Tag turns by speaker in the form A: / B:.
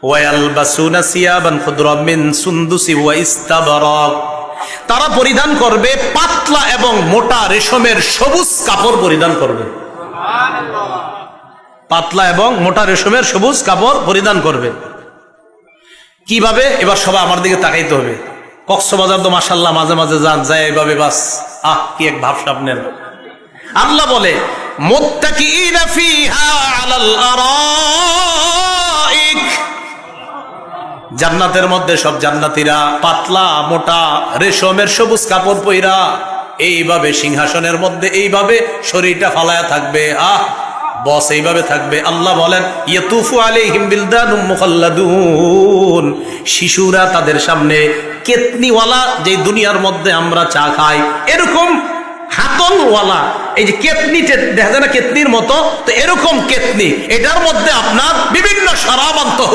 A: ওয়ায়ালবাসুনা সিয়াবান খুদরাম মিন সুনদুসি ওয়া ইস্তাবরাক, তারা পরিধান করবে পাতলা এবং মোটা রেশমের সবুজ কাপড় পরিধান করবে। পাতলা এবং মোটা রেশমের সবুজ কাপড় পরিধান করবে। কিভাবে? এবার সবাই আমার দিকে তাকাইতে হবে। কক্সবাজার তো মাশাআল্লাহ মাঝে মাঝে যান, যায় এইভাবে বাস, কি এক ভাব সামনের। আল্লাহ বলে মুত্তাকিইনা ফিহা আলাল আরাইক, জান্নাতের মধ্যে সব জান্নাতীরা পাতলা মোটা রেশমের সবুজ কাপড় পইরা এইভাবে সিংহাসনের মধ্যে এইভাবে শরীরটা ফালায়া থাকবে। বস এইভাবে থাকবে। আল্লাহ বলেন ইয়াতুফু আলাইহিম বিলদানুম মুখাল্লাদুন, শিশুরা তাদের সামনে কেতনিওয়ালা, যে দুনিয়ার মধ্যে আমরা চা খাই এরকম হাতলওয়ালা, এই যে কেতনি দেখা যায় না কেতনির মতো, তো এরকম কেতনি, এটার মধ্যে আপনার বিভিন্ন শরাবান্ত